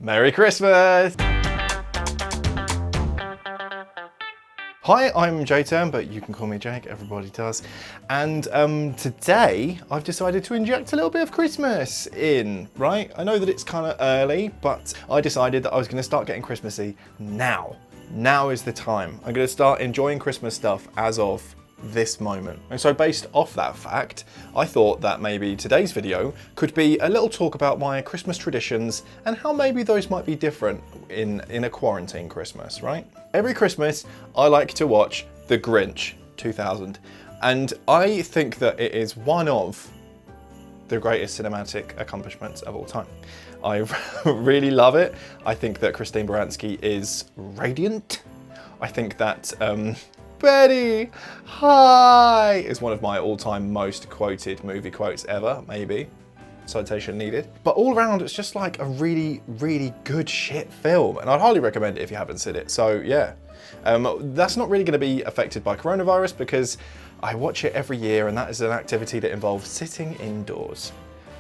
Merry Christmas! Hi, I'm J-Turn, but you can call me Jake, everybody does. And today I've decided to inject a little bit of Christmas in, right? I know that it's kind of early, but I decided that I was going to start getting Christmassy now. Now is the time. I'm going to start enjoying Christmas stuff as of this moment. And so based off that fact, I thought that maybe today's video could be a little talk about my Christmas traditions and how maybe those might be different in a quarantine Christmas, right? Every Christmas, I like to watch The Grinch 2000, and I think that it is one of the greatest cinematic accomplishments of all time. I really love it. I think that Christine Baranski is radiant. I think that Betty, hi, is one of my all-time most quoted movie quotes ever, maybe. Citation needed. But all around, it's just like a really, really good shit film, and I'd highly recommend it if you haven't seen it. So yeah, that's not really going to be affected by coronavirus because I watch it every year, and that is an activity that involves sitting indoors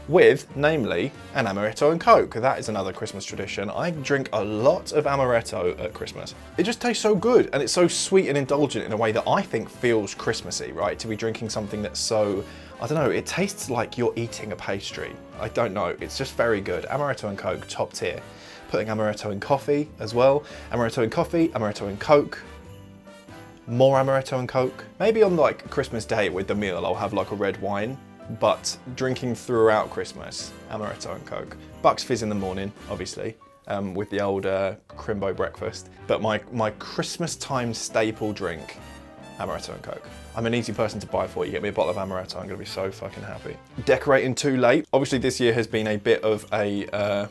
with, namely, an amaretto and Coke. That is another Christmas tradition. I drink a lot of amaretto at Christmas. It just tastes so good, and it's so sweet and indulgent in a way that I think feels Christmassy, right? To be drinking something that's so, I don't know, it tastes like you're eating a pastry. I don't know, it's just very good. Amaretto and Coke, top tier. Putting amaretto in coffee as well. Amaretto in coffee, amaretto in Coke. More amaretto and Coke. Maybe on like Christmas Day with the meal, I'll have like a red wine. But drinking throughout Christmas, amaretto and Coke. Bucks Fizz in the morning, obviously, with the old Crimbo breakfast. But my Christmas time staple drink, amaretto and Coke. I'm an easy person to buy for. You get me a bottle of amaretto, I'm gonna be so fucking happy. Decorating too late. Obviously this year has been a bit of a,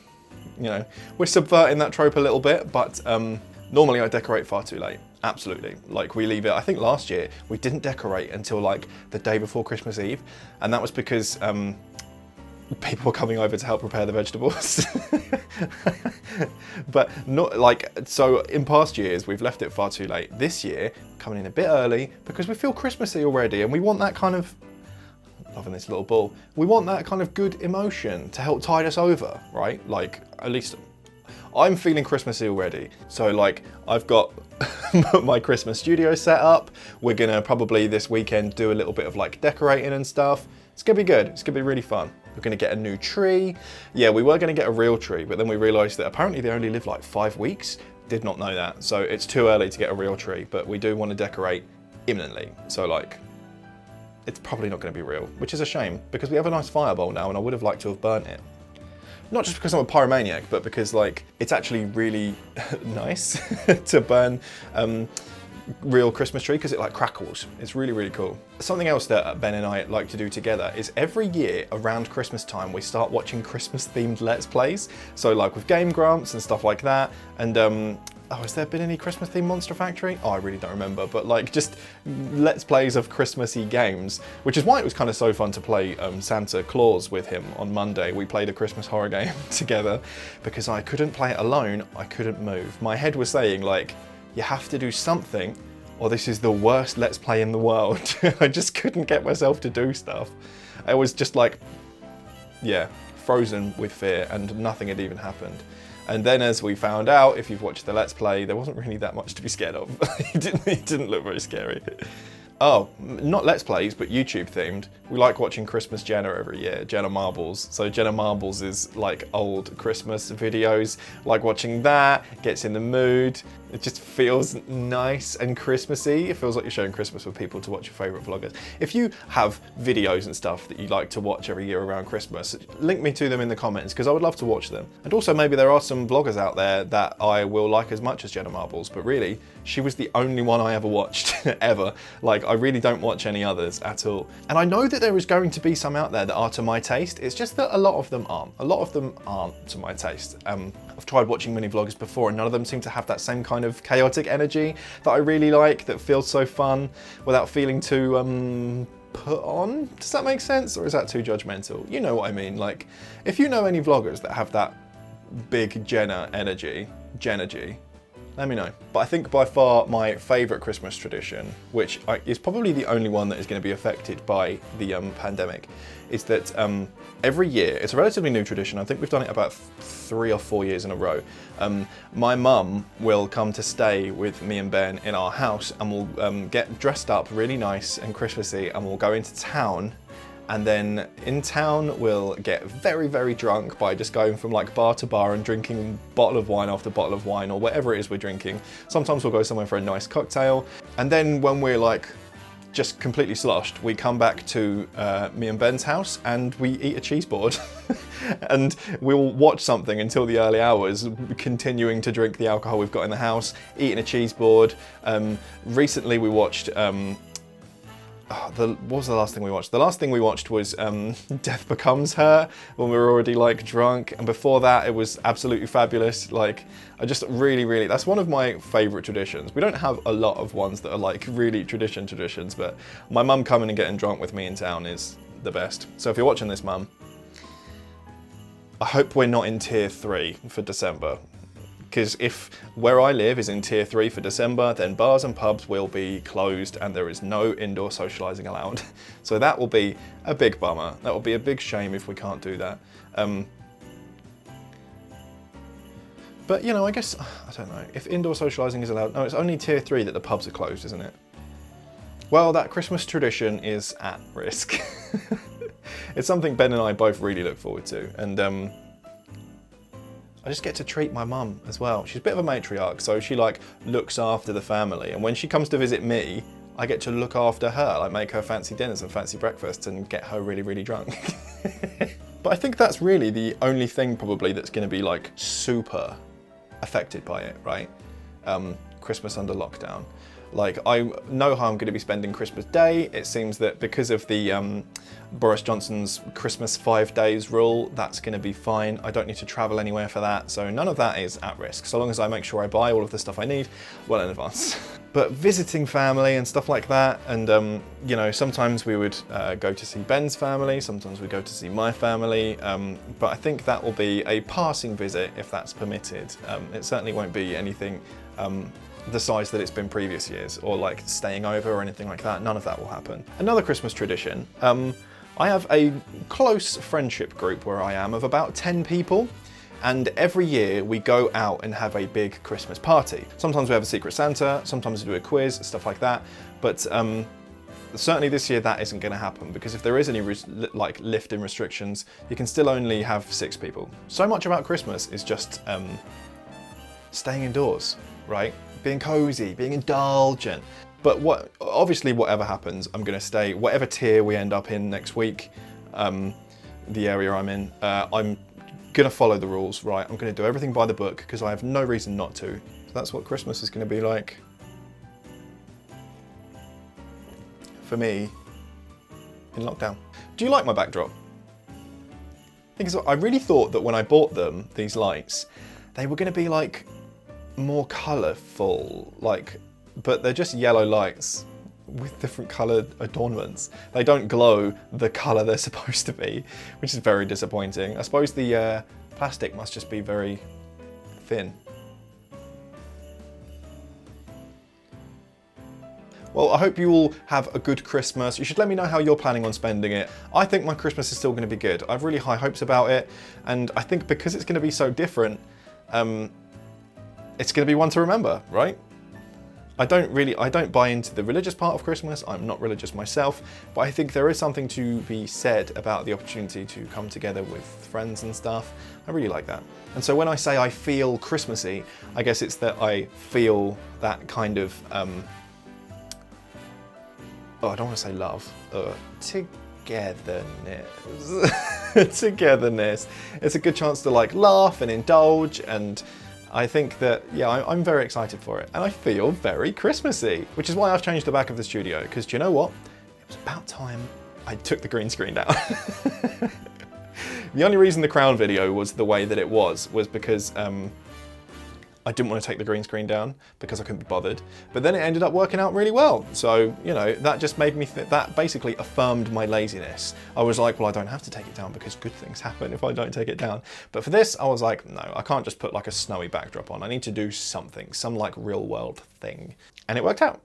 you know, we're subverting that trope a little bit, but normally I decorate far too late. Absolutely. Like we leave it, I think last year we didn't decorate until like the day before Christmas Eve. And that was because people were coming over to help prepare the vegetables. But not like, so in past years, we've left it far too late. This year, coming in a bit early because we feel Christmassy already and we want that kind of, loving this little ball, we want that kind of good emotion to help tide us over, right? Like at least I'm feeling Christmassy already. So like I've got my Christmas studio set up. We're gonna probably this weekend do a little bit of like decorating and stuff. It's gonna be good. It's gonna be really fun. We're gonna get a new tree. Yeah, we were gonna get a real tree, but then we realized that apparently they only live like 5 weeks. Did not know that. So it's too early to get a real tree, but we do want to decorate imminently. So like, it's probably not gonna be real, which is a shame because we have a nice fireball now and I would have liked to have burnt it. Not just because I'm a pyromaniac, but because like it's actually really nice to burn real Christmas tree because it like crackles. It's really, really cool. Something else that Ben and I like to do together is every year around Christmas time, we start watching Christmas themed Let's Plays. So like with Game Grumps and stuff like that. And oh, has there been any Christmas themed Monster Factory? Oh, I really don't remember, but like just Let's Plays of Christmassy games, which is why it was kind of so fun to play Santa Claus with him on Monday. We played a Christmas horror game together because I couldn't play it alone, I couldn't move. My head was saying like, you have to do something or this is the worst Let's Play in the world. I just couldn't get myself to do stuff. I was just like, yeah, frozen with fear and nothing had even happened. And then as we found out, if you've watched the Let's Play, there wasn't really that much to be scared of. It didn't look very scary. Oh, not Let's Plays, but YouTube themed. We like watching Christmas Jenna every year, Jenna Marbles. So Jenna Marbles is like old Christmas videos. Like watching that, gets in the mood. It just feels nice and Christmassy. It feels like you're showing Christmas with people to watch your favorite vloggers. If you have videos and stuff that you like to watch every year around Christmas, link me to them in the comments because I would love to watch them. And also maybe there are some vloggers out there that I will like as much as Jenna Marbles, but really, she was the only one I ever watched, ever. Like, I really don't watch any others at all. And I know that there is going to be some out there that are to my taste. It's just that a lot of them aren't. A lot of them aren't to my taste. I've tried watching many vloggers before and none of them seem to have that same kind of chaotic energy that I really like, that feels so fun without feeling too put on. Does that make sense? Or is that too judgmental? You know what I mean? Like, if you know any vloggers that have that big Jenna energy, Let me know. But I think by far my favourite Christmas tradition, which is probably the only one that is going to be affected by the pandemic, is that every year, it's a relatively new tradition, I think we've done it about 3 or 4 years in a row, my mum will come to stay with me and Ben in our house, and we'll get dressed up really nice and Christmassy, and we'll go into town. And then in town, we'll get very, very drunk by just going from like bar to bar and drinking bottle of wine after bottle of wine or whatever it is we're drinking. Sometimes we'll go somewhere for a nice cocktail. And then when we're like just completely sloshed, we come back to me and Ben's house and we eat a cheese board. And we'll watch something until the early hours, continuing to drink the alcohol we've got in the house, eating a cheese board. Recently we watched what was the last thing we watched? The last thing we watched was Death Becomes Her, when we were already like drunk, and before that it was absolutely fabulous. Like, I just really, that's one of my favourite traditions. We don't have a lot of ones that are like really traditions, but my mum coming and getting drunk with me in town is the best. So if you're watching this, Mum, I hope we're not in tier 3 for December. Because if where I live is in tier 3 for December, then bars and pubs will be closed and there is no indoor socialising allowed. So that will be a big bummer. That will be a big shame if we can't do that. But you know, I guess, I don't know, if indoor socialising is allowed, no, it's only tier 3 that the pubs are closed, isn't it? Well, that Christmas tradition is at risk. It's something Ben and I both really look forward to, and I just get to treat my mum as well. She's a bit of a matriarch, so she like looks after the family. And when she comes to visit me, I get to look after her, like make her fancy dinners and fancy breakfasts and get her really, really drunk. But I think that's really the only thing probably that's going to be like super affected by it, right? Christmas under lockdown. Like, I know how I'm going to be spending Christmas Day. It seems that because of the Boris Johnson's Christmas 5 days rule, that's going to be fine. I don't need to travel anywhere for that, so none of that is at risk, so long as I make sure I buy all of the stuff I need well in advance. But visiting family and stuff like that, and you know, sometimes we would go to see Ben's family, sometimes we go to see my family, but I think that will be a passing visit if that's permitted. It certainly won't be anything the size that it's been previous years, or like staying over or anything like that. None of that will happen. Another Christmas tradition, I have a close friendship group where I am of about 10 people, and every year we go out and have a big Christmas party. Sometimes we have a Secret Santa, sometimes we do a quiz, stuff like that, but certainly this year that isn't going to happen, because if there is any like lift in restrictions, you can still only have 6 people. So much about Christmas is just staying indoors, right? Being cozy, being indulgent. But obviously whatever happens, I'm going to stay, whatever tier we end up in next week, the area I'm in, I'm going to follow the rules, right? I'm going to do everything by the book because I have no reason not to. So that's what Christmas is going to be like for me in lockdown. Do you like my backdrop? Because I really thought that when I bought them, these lights, they were going to be like more colourful, like, but they're just yellow lights with different coloured adornments. They don't glow the colour they're supposed to be, which is very disappointing. I suppose the plastic must just be very thin. Well, I hope you all have a good Christmas. You should let me know how you're planning on spending it. I think my Christmas is still going to be good. I have really high hopes about it, and I think because it's going to be so different, it's going to be one to remember, right? I don't buy into the religious part of Christmas. I'm not religious myself, but I think there is something to be said about the opportunity to come together with friends and stuff. I really like that. And so when I say I feel Christmassy, I guess it's that I feel that kind of, I don't want to say love, togetherness. Togetherness. It's a good chance to like laugh and indulge, and I think that, yeah, I'm very excited for it, and I feel very Christmassy, which is why I've changed the back of the studio, because do you know what? It was about time I took the green screen down. The only reason the crown video was the way that it was because I I didn't want to take the green screen down because I couldn't be bothered. But then it ended up working out really well. So, you know, that just made me that basically affirmed my laziness. I was like, well, I don't have to take it down because good things happen if I don't take it down. But for this, I was like, no, I can't just put like a snowy backdrop on. I need to do something, some like real world thing. And it worked out.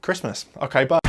Christmas. Okay, bye.